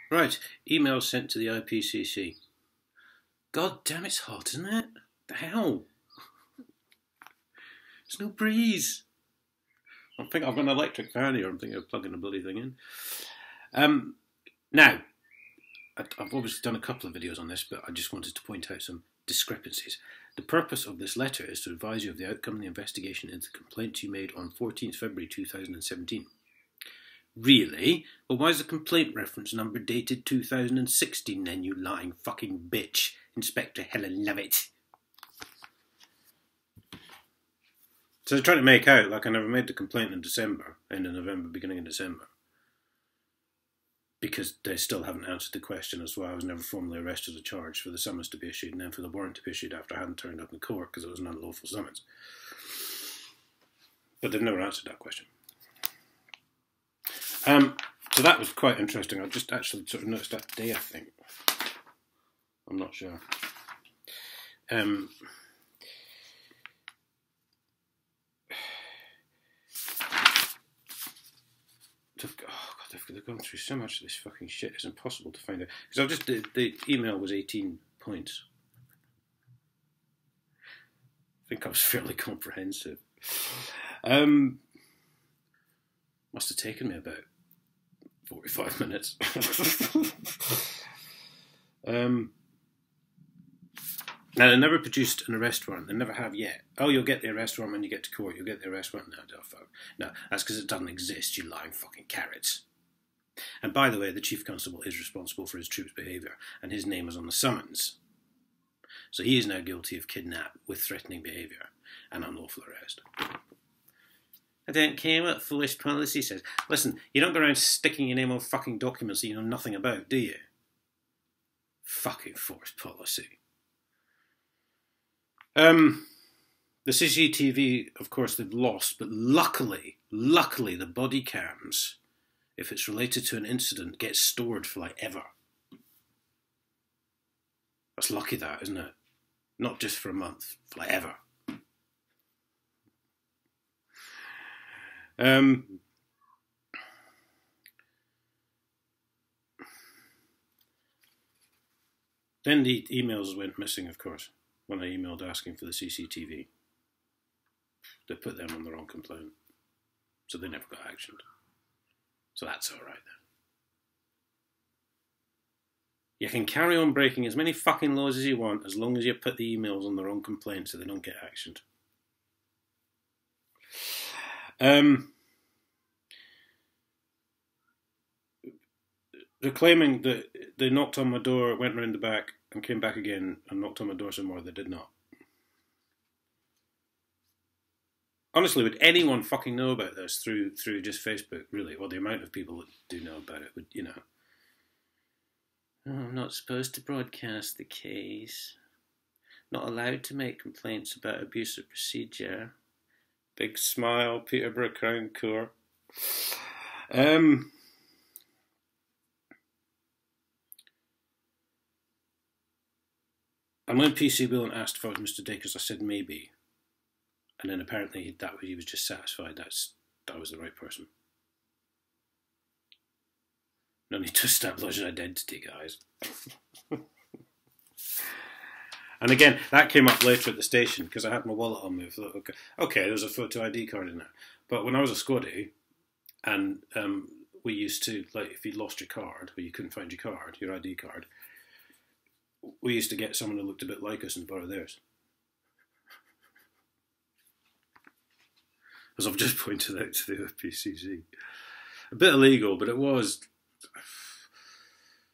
Right, email sent to the IPCC. God damn, it's hot, isn't it? The hell? There's no breeze. I think I've got an electric fan here. I'm thinking of plugging the bloody thing in. Now, I've obviously done a couple of videos on this, but I just wanted to point out some discrepancies. The purpose of this letter is to advise you of the outcome of the investigation into the complaint you made on 14th February 2017. Really? Well, why is the complaint reference number dated 2016 then, you lying fucking bitch? Inspector Helen Lovett. So they're trying to make out like I never made the complaint in December, end of November, beginning of December. Because they still haven't answered the question as to why I was never formally arrested or charged, for the summons to be issued and then for the warrant to be issued after I hadn't turned up in court because it was an unlawful summons. But they've never answered that question. So that was quite interesting. I just actually sort of noticed that today, I think. I'm not sure. Oh God, they've gone through so much of this fucking shit. It's impossible to find out. Because I've just the email was 18 points. I think I was fairly comprehensive. Must have taken me about 45 minutes. Now, they never produced an arrest warrant. They never have yet. Oh, you'll get the arrest warrant when you get to court. You'll get the arrest warrant. No, fuck. No, that's because it doesn't exist, you lying fucking carrots. And by the way, the Chief Constable is responsible for his troops' behaviour, and his name is on the summons. So he is now guilty of kidnap with threatening behaviour and unlawful arrest. I don't care what foolish policy says. Listen, you don't go around sticking your name on fucking documents that you know nothing about, do you? Fucking forced policy. The CCTV, of course, they've lost, but luckily, the body cams, if it's related to an incident, get stored for like ever. That's lucky, that, isn't it? Not just for a month, for like ever. Then the emails went missing, of course, when I emailed asking for the CCTV. They put them on the wrong complaint, so they never got actioned. So that's all right then. You can carry on breaking as many fucking laws as you want as long as you put the emails on the wrong complaint so they don't get actioned. They're claiming that they knocked on my door, went round the back, and came back again and knocked on my door some more. They did not. Honestly, would anyone fucking know about this through just Facebook, really? Well, the amount of people that do know about it would, you know. Oh, I'm not supposed to broadcast the case. Not allowed to make complaints about abuse of procedure. Big smile, Peterborough Crown Court. And when PC Whelan asked if I was Mr. Dacres, I said maybe. And then apparently he was just satisfied that was the right person. No need to establish an identity, guys. And again, that came up later at the station because I had my wallet on me. I thought, okay, there's a photo ID card in there. But when I was a squaddy, and we used to, like, if you lost your card, or you couldn't find your card, your ID card, we used to get someone who looked a bit like us and borrow theirs. As I've just pointed out to the FPCC. A bit illegal, but it was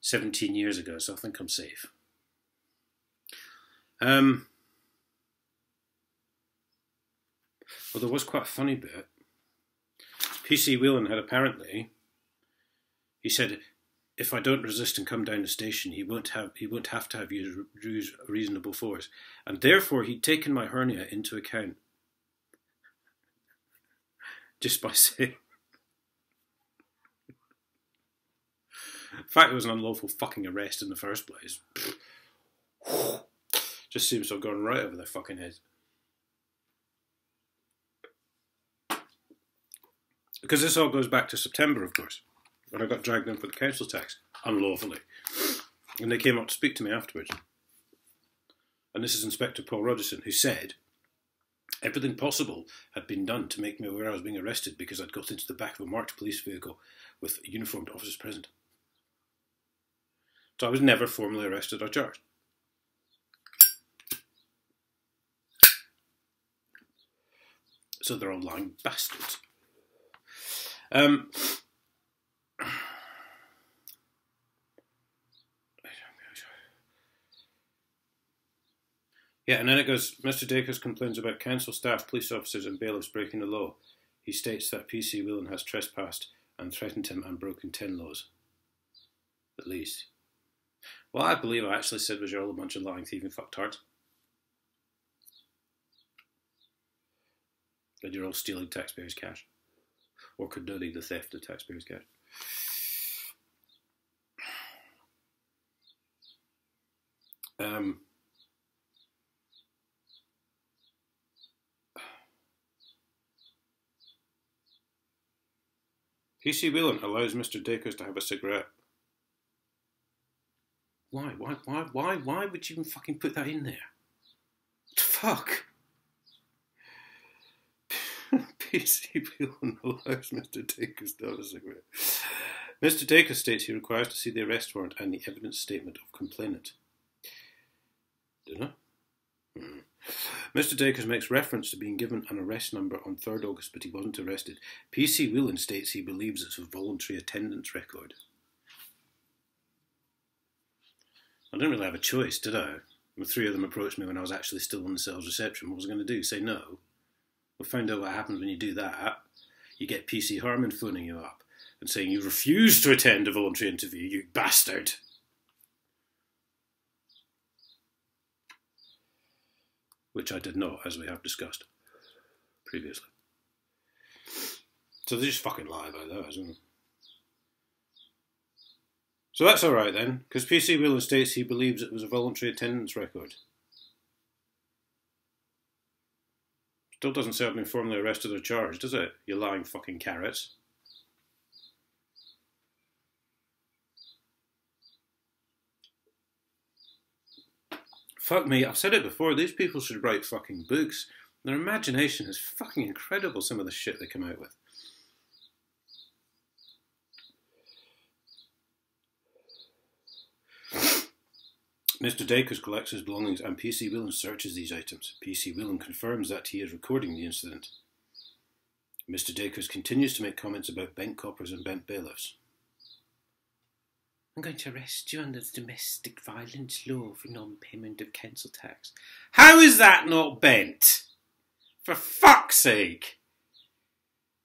17 years ago, so I think I'm safe. Well, there was quite a funny bit. PC Whelan had apparently, he said, if I don't resist and come down the station, he won't have to have used reasonable force, and therefore he'd taken my hernia into account. Just by saying. In fact, it was an unlawful fucking arrest in the first place. Just seems to have gone right over their fucking heads. Because this all goes back to September, of course. and I got dragged in for the council tax, unlawfully. And they came up to speak to me afterwards. And this is Inspector Paul Rogerson, who said everything possible had been done to make me aware I was being arrested because I'd got into the back of a marked police vehicle with uniformed officers present. So I was never formally arrested or charged. So they're all lying bastards. Yeah, and then it goes, Mr. Dacres complains about council staff, police officers and bailiffs breaking the law. He states that PC Whelan has trespassed and threatened him and broken 10 laws. At least. Well, I believe I actually said was you're all a bunch of lying, thieving fucktards. That you're all stealing taxpayers' cash. Or condoning the theft of taxpayers' cash. PC Whelan allows Mr. Dacres to have a cigarette. Why? Why would you even fucking put that in there? What the fuck? PC Whelan allows Mr. Dacres to have a cigarette. Mr. Dacres states he requires to see the arrest warrant and the evidence statement of complainant. Dinner? Mr. Dacres makes reference to being given an arrest number on 3rd August, but he wasn't arrested. PC Whelan states he believes it's a voluntary attendance record. I didn't really have a choice, did I? The 3 of them approached me when I was actually still on the cell's reception. What was I going to do? Say no? We found out what happens when you do that. You get PC Harmon phoning you up and saying you refuse to attend a voluntary interview, you bastard. Which I did not, as we have discussed previously. So they just fucking lie about that, isn't it? So that's alright then, because PC Whelan states he believes it was a voluntary attendance record. Still doesn't say I've been formally arrested or charged, does it? You lying fucking carrots. Fuck me, I've said it before, these people should write fucking books. Their imagination is fucking incredible, some of the shit they come out with. Mr. Dacres collects his belongings and PC Whelan searches these items. PC Whelan confirms that he is recording the incident. Mr. Dacres continues to make comments about bent coppers and bent bailiffs. I'm going to arrest you under the domestic violence law for non-payment of council tax. How is that not bent? For fuck's sake!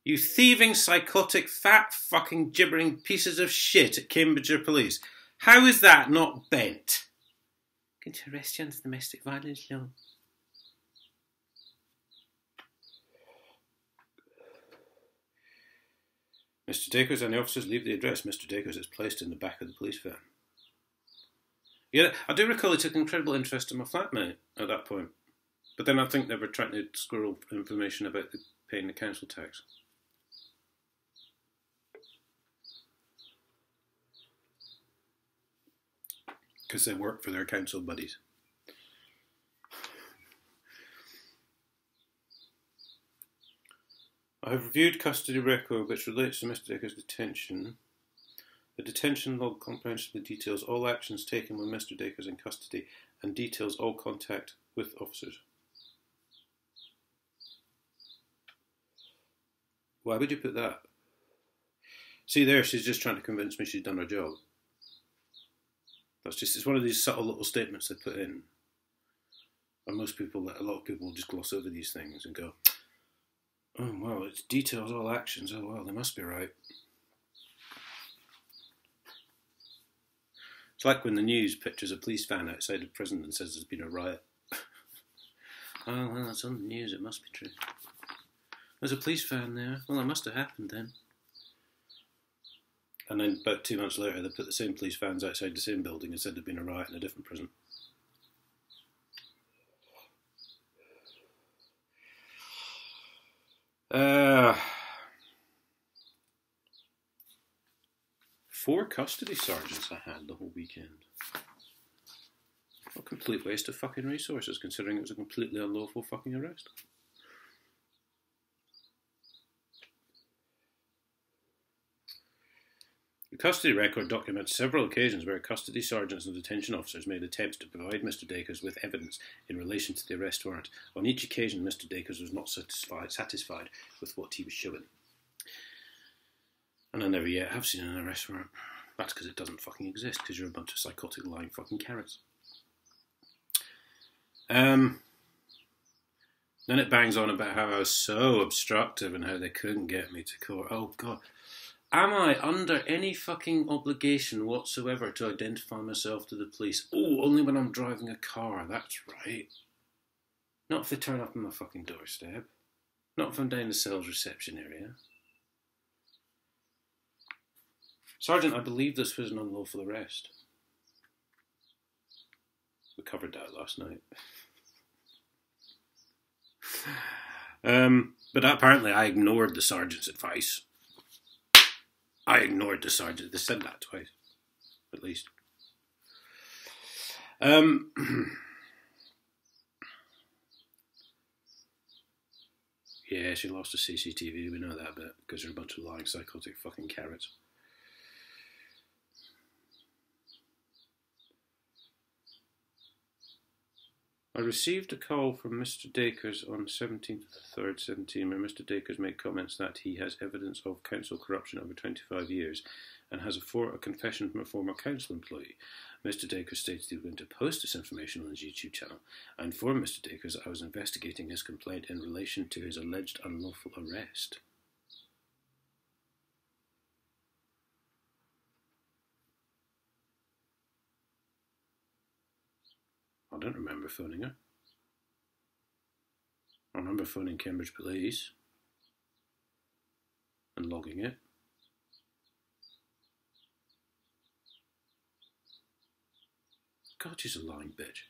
You thieving, psychotic, fat, fucking gibbering pieces of shit at Cambridgeshire Police. How is that not bent? I'm going to arrest you under the domestic violence law. Mr. Dacres and the officers leave the address. Mr. Dacres is placed in the back of the police van. Yeah, I do recall he took incredible interest in my flatmate at that point. But then I think they were trying to squirrel information about paying the council tax. Because they work for their council buddies. I have reviewed custody record which relates to Mr. Dacres' detention. The detention log comprehensively details all actions taken when Mr. Dacres in custody and details all contact with officers. Why would you put that? See there, she's just trying to convince me she's done her job. It's one of these subtle little statements they put in. And a lot of people will just gloss over these things and go, oh, well, it details all actions. Oh, well, they must be right. It's like when the news pictures a police van outside a prison and says there's been a riot. Oh, well, it's on the news. It must be true. There's a police van there. Well, it must have happened then. And then about 2 months later, they put the same police vans outside the same building and said there'd been a riot in a different prison. 4 custody sergeants I had the whole weekend. A complete waste of fucking resources, considering it was a completely unlawful fucking arrest. The custody record documents several occasions where custody sergeants and detention officers made attempts to provide Mr. Dacres with evidence in relation to the arrest warrant. On each occasion, Mr. Dacres was not satisfied with what he was showing. And I never yet have seen an arrest warrant. That's because it doesn't fucking exist, because you're a bunch of psychotic lying fucking carrots. Then it bangs on about how I was so obstructive and how they couldn't get me to court. Oh, God. Am I under any fucking obligation whatsoever to identify myself to the police? Oh, only when I'm driving a car, that's right. Not if they turn up on my fucking doorstep. Not if I'm down the sales reception area. Sergeant, I believe this was an unlawful arrest. We covered that last night. But apparently I ignored the sergeant's advice. I ignored the sergeant. They said that twice, at least. Yeah, she lost the CCTV. We know that bit because they're a bunch of lying psychotic fucking carrots. I received a call from Mr. Dacres on 17th of the 3rd, 17, where Mr. Dacres made comments that he has evidence of council corruption over 25 years and has a confession from a former council employee. Mr. Dacres states he was going to post this information on his YouTube channel. I informed Mr. Dacres that I was investigating his complaint in relation to his alleged unlawful arrest. I don't remember phoning her. I remember phoning Cambridge Police and logging it. God, she's a lying bitch.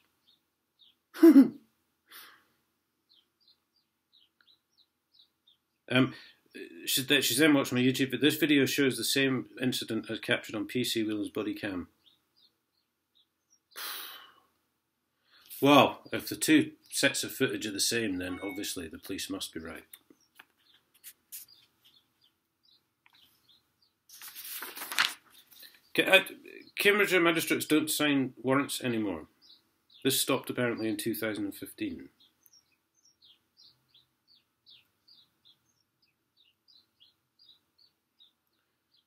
She's then watched my YouTube, but this video shows the same incident as captured on PC Wheeler's body cam. Well, if the two sets of footage are the same, then obviously the police must be right. Cambridge magistrates don't sign warrants anymore. This stopped apparently in 2015.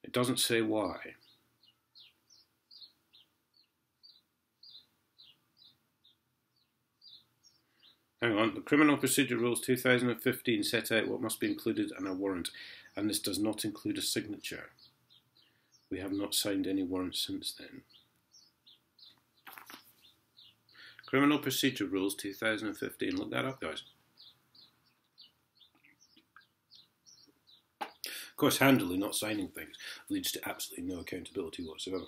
It doesn't say why. Hang on, the Criminal Procedure Rules 2015 set out what must be included in a warrant, and this does not include a signature. We have not signed any warrants since then. Criminal Procedure Rules 2015, look that up, guys. Of course, handily not signing things leads to absolutely no accountability whatsoever.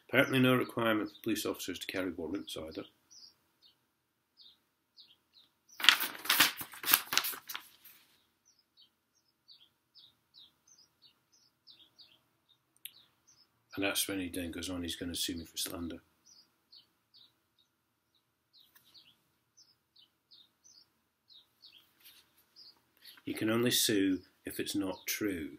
Apparently no requirement for police officers to carry warrants either. And that's when he then goes on, he's going to sue me for slander. You can only sue if it's not true.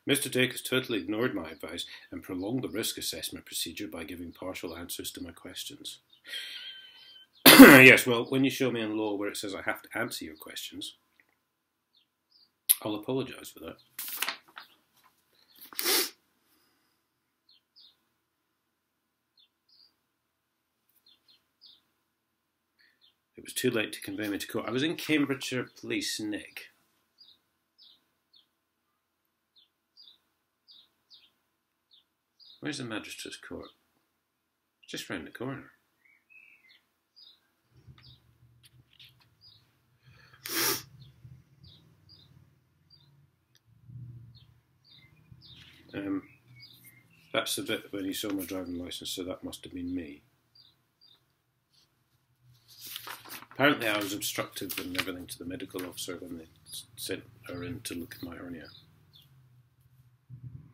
Mr. Dacres totally ignored my advice and prolonged the risk assessment procedure by giving partial answers to my questions. Yes, well, when you show me in law where it says I have to answer your questions, I'll apologise for that. It was too late to convey me to court. I was in Cambridgeshire Police, Nick. Where's the magistrate's court? Just round the corner. That's the bit when he saw my driving licence, so that must have been me. Apparently I was obstructive and everything to the medical officer when they sent her in to look at my hernia.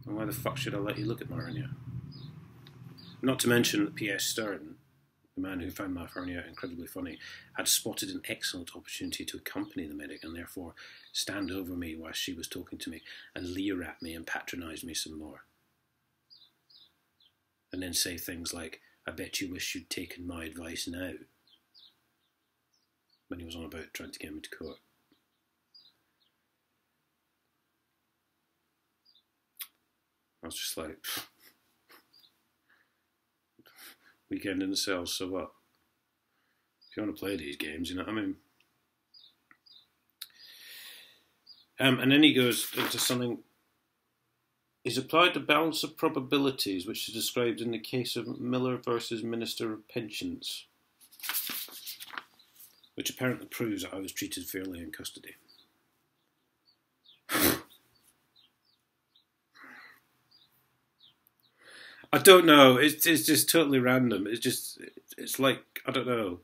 And why the fuck should I let you look at my hernia? Not to mention that P.S. Stern, the man who found my hernia incredibly funny, had spotted an excellent opportunity to accompany the medic and therefore stand over me while she was talking to me and leer at me and patronise me some more. And then say things like, I bet you wish you'd taken my advice now. When he was on about trying to get me to court. I was just like, weekend in the cell, so what? If you want to play these games, you know what I mean? And then he goes into something. He's applied the balance of probabilities, which is described in the case of Miller versus Minister of Pensions, which apparently proves that I was treated fairly in custody. I don't know. It's just totally random. It's like, I don't know.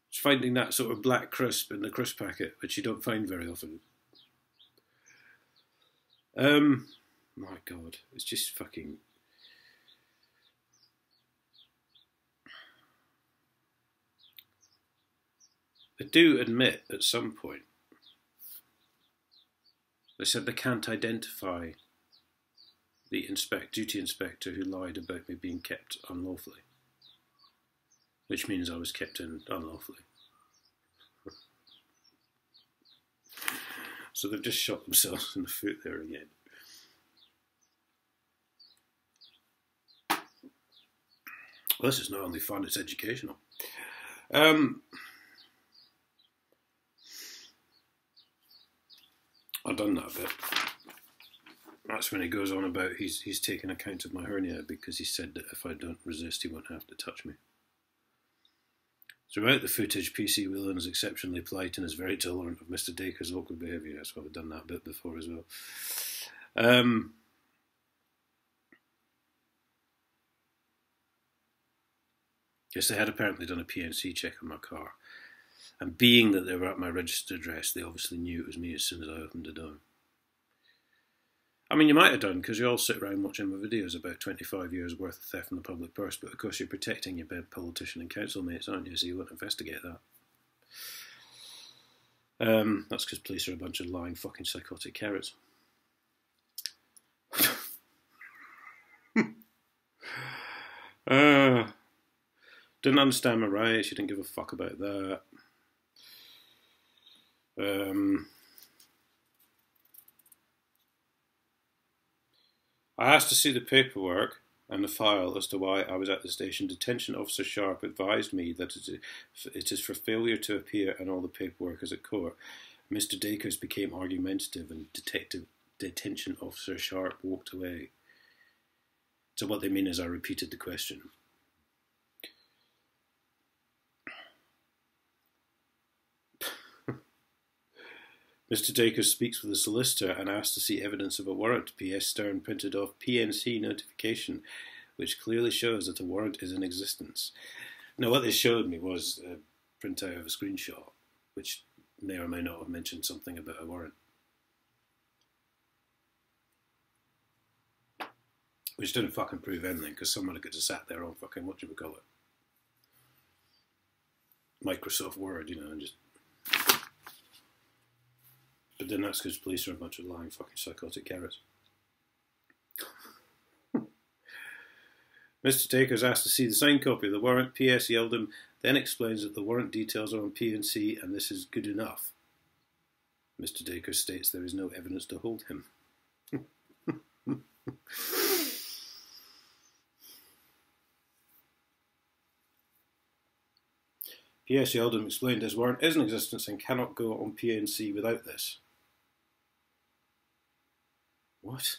It's finding that sort of black crisp in the crisp packet, which you don't find very often. My God, it's just fucking. They do admit at some point. They said they can't identify the duty inspector who lied about me being kept unlawfully, which means I was kept in unlawfully. So they've just shot themselves in the foot there again. Well, this is not only fun, it's educational. I've done that bit. That's when he goes on about he's taken account of my hernia because he said that if I don't resist, he won't have to touch me. Throughout the footage, PC Whelan is exceptionally polite and is very tolerant of Mr. Dacre's awkward behaviour. That's why we've done that bit before as well. Yes, they had apparently done a PNC check on my car. And being that they were at my registered address, they obviously knew it was me as soon as I opened the door. I mean, you might have done, because you all sit around watching my videos about 25 years worth of theft from the public purse, but of course you're protecting your politician and council mates, aren't you? So you won't investigate that. That's because police are a bunch of lying fucking psychotic carrots. Didn't understand my rights, you didn't give a fuck about that. I asked to see the paperwork and the file as to why I was at the station. Detention Officer Sharp advised me that it is for failure to appear and all the paperwork is at court. Mr. Dacres became argumentative and Detention Officer Sharp walked away. So what they mean is I repeated the question. Mr. Dacres speaks with the solicitor and asks to see evidence of a warrant. P.S. Stern printed off PNC notification, which clearly shows that a warrant is in existence. Now, what they showed me was a printout of a screenshot, which may or may not have mentioned something about a warrant. Which didn't fucking prove anything, because someone could have sat there on fucking, whatchamacallit, Microsoft Word, you know, and just... But then that's because police are a bunch of lying fucking psychotic carrots. Mr. Dacres asked to see the signed copy of the warrant. P.S. yelled him, then explains that the warrant details are on PNC and this is good enough. Mr. Dacres states there is no evidence to hold him. P.S. Yeldon explained his warrant is in existence and cannot go on PNC without this. What?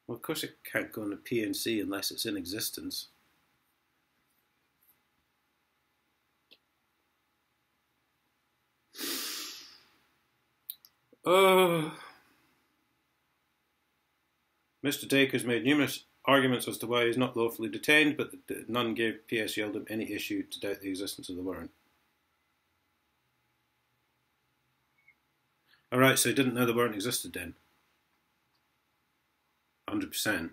Well, of course it can't go on a PNC unless it's in existence. Oh. Mr. Dacres made numerous arguments as to why he is not lawfully detained, but none gave PS Yeldham any issue to doubt the existence of the warrant. Alright, so he didn't know the warrant existed then. 100%.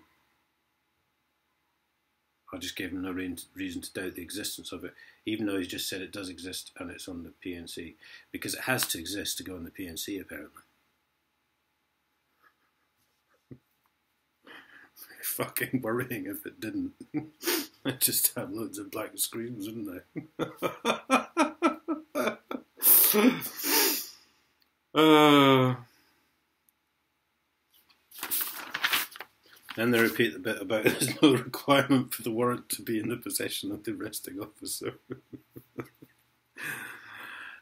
I just gave him no reason to doubt the existence of it, even though he's just said it does exist and it's on the PNC. Because it has to exist to go on the PNC, apparently. Fucking worrying if it didn't. I'd just have loads of black screens, wouldn't I? Then they repeat the bit about there's no requirement for the warrant to be in the possession of the arresting officer.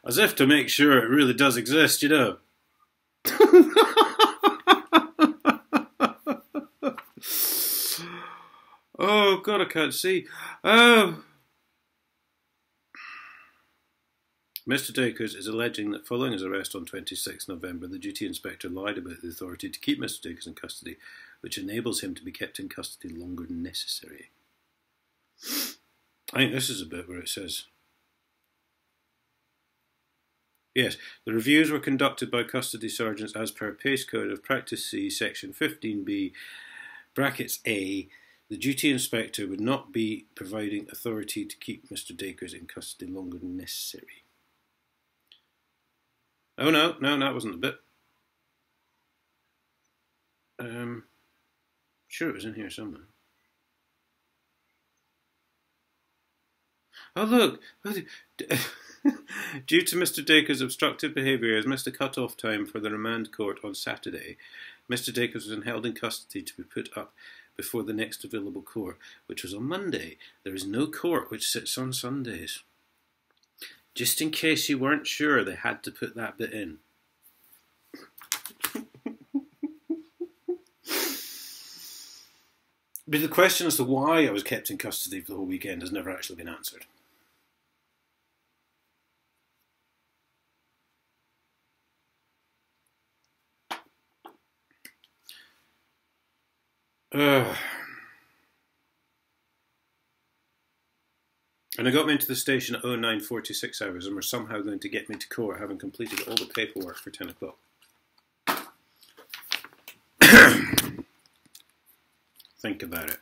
As if to make sure it really does exist, you know. Oh, God, I can't see. Mr. Dacres is alleging that following his arrest on 26 November, the duty inspector lied about the authority to keep Mr. Dacres in custody, which enables him to be kept in custody longer than necessary. I think this is a bit where it says, yes, the reviews were conducted by custody sergeants as per Pace Code of Practice C, Section 15B, brackets A. The duty inspector would not be providing authority to keep Mr. Dacres in custody longer than necessary. Oh, no, that wasn't the bit. Sure, it was in here somewhere. Oh, look. Due to Mr. Dacres' obstructive behaviour, as missed the cut-off time for the remand court on Saturday, Mr. Dacres was held in custody to be put up before the next available court, which was on Monday. There is no court which sits on Sundays. Just in case you weren't sure, they had to put that bit in. But the question as to why I was kept in custody for the whole weekend has never actually been answered. And they got me into the station at 09:46 hours and were somehow going to get me to court, having completed all the paperwork for 10 o'clock. Think about it.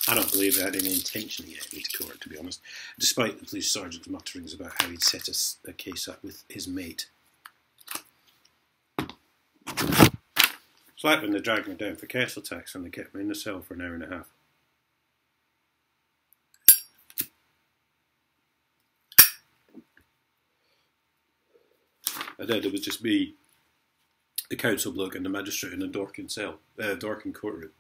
I don't believe they had any intention of getting me to court, to be honest, despite the police sergeant's mutterings about how he'd set a case up with his mate. It's like when they dragged me down for Kessel tax and they kept me in the cell for an hour and a half. And then it was just me, the council bloke and the magistrate in a Dorking courtroom.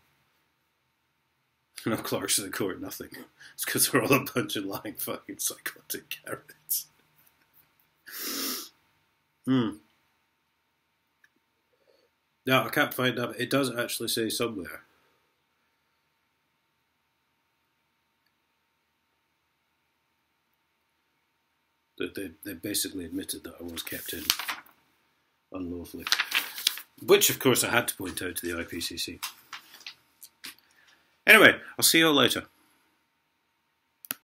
No clerks of the court, nothing. It's because they're all a bunch of lying fucking psychotic carrots. No, I can't find that. It does actually say somewhere. That they basically admitted that I was kept in unlawfully. Which, of course, I had to point out to the IPCC. Anyway, I'll see you all later.